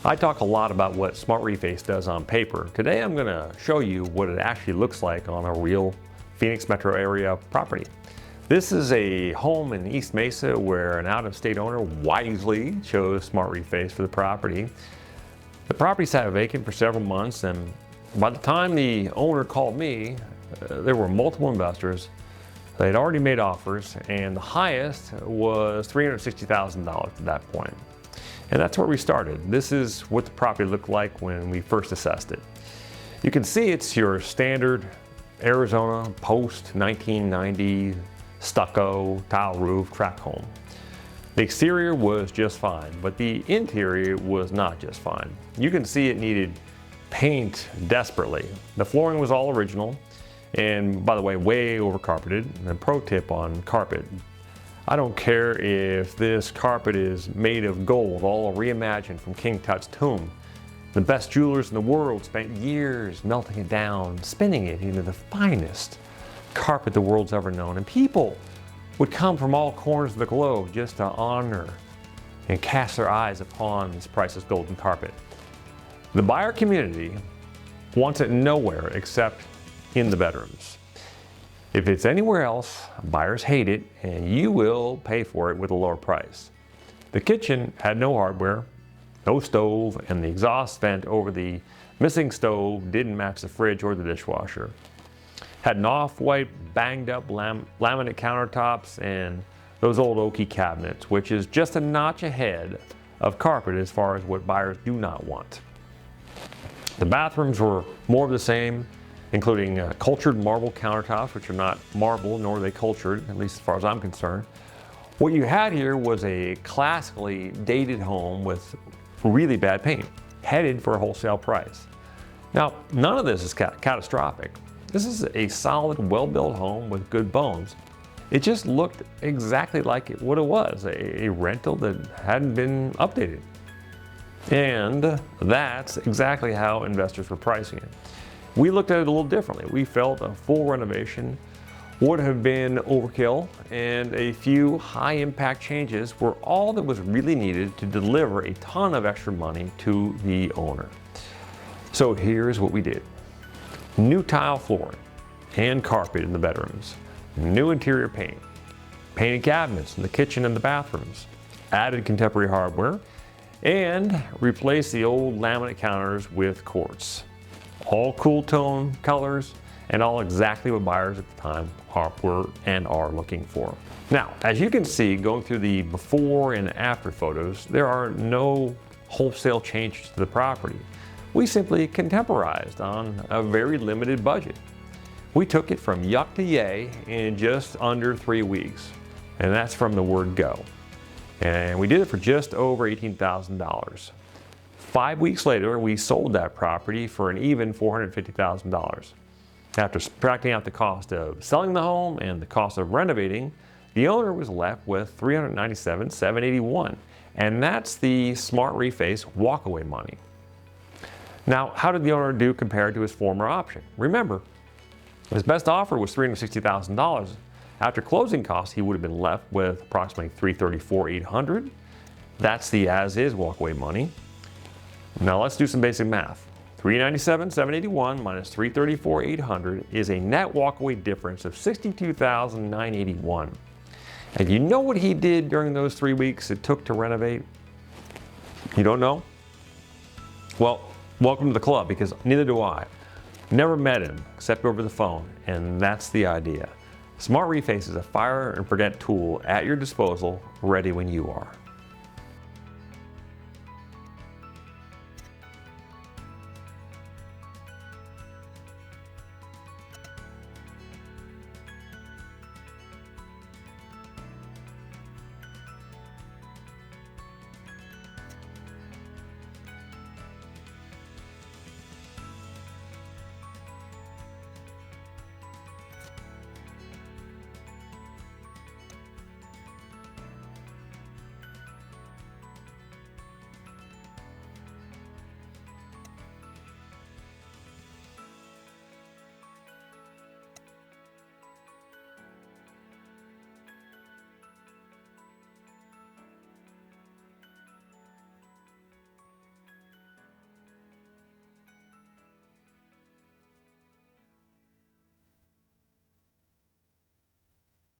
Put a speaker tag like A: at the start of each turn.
A: I talk a lot about what Smart Reface does on paper. Today I'm going to show you what it actually looks like on a real Phoenix metro area property. This is a home in East Mesa where an out-of-state owner wisely chose Smart Reface for the property. The property sat vacant for several months, and by the time the owner called me, there were multiple investors. They had already made offers, and the highest was $360,000 at that point. And that's where we started. This is what the property looked like when we first assessed it. You can see it's your standard Arizona post 1990 stucco tile roof tract home. The exterior was just fine, but the interior was not just fine. You can see it needed paint desperately. The flooring was all original, and by the way, way over carpeted. And a pro tip on carpet: I don't care if this carpet is made of gold, all reimagined from King Tut's tomb. The best jewelers in the world spent years melting it down, spinning it into the finest carpet the world's ever known. And people would come from all corners of the globe just to honor and cast their eyes upon this priceless golden carpet. The buyer community wants it nowhere except in the bedrooms. If it's anywhere else, buyers hate it, and you will pay for it with a lower price. The kitchen had no hardware, no stove, and the exhaust vent over the missing stove didn't match the fridge or the dishwasher. Had an off-white, banged-up laminate countertops and those old oaky cabinets, which is just a notch ahead of carpet as far as what buyers do not want. The bathrooms were more of the same, including cultured marble countertops, which are not marble, nor are they cultured, at least as far as I'm concerned. What you had here was a classically dated home with really bad paint, headed for a wholesale price. Now, none of this is catastrophic. This is a solid, well-built home with good bones. It just looked exactly like what it was, a rental that hadn't been updated. And that's exactly how investors were pricing it. We looked at it a little differently. We felt a full renovation would have been overkill, and a few high-impact changes were all that was really needed to deliver a ton of extra money to the owner. So here's what we did. New tile flooring and carpet in the bedrooms, new interior paint, painted cabinets in the kitchen and the bathrooms, added contemporary hardware, and replaced the old laminate counters with quartz. All cool tone colors, and all exactly what buyers at the time were and are looking for. Now, as you can see, going through the before and after photos, there are no wholesale changes to the property. We simply contemporized on a very limited budget. We took it from yuck to yay in just under 3 weeks, and that's from the word go. And we did it for just over $18,000. 5 weeks later, we sold that property for an even $450,000. After subtracting out the cost of selling the home and the cost of renovating, the owner was left with $397,781, and that's the Smart Reface walkaway money. Now, how did the owner do compared to his former option? Remember, his best offer was $360,000. After closing costs, he would have been left with approximately $334,800. That's the as-is walkaway money. Now let's do some basic math. $397,781 minus $334,800 is a net walkaway difference of $62,981. And you know what he did during those 3 weeks it took to renovate? You don't know? Well, welcome to the club, because neither do I. Never met him except over the phone, and that's the idea. Smart Reface is a fire and forget tool at your disposal, ready when you are.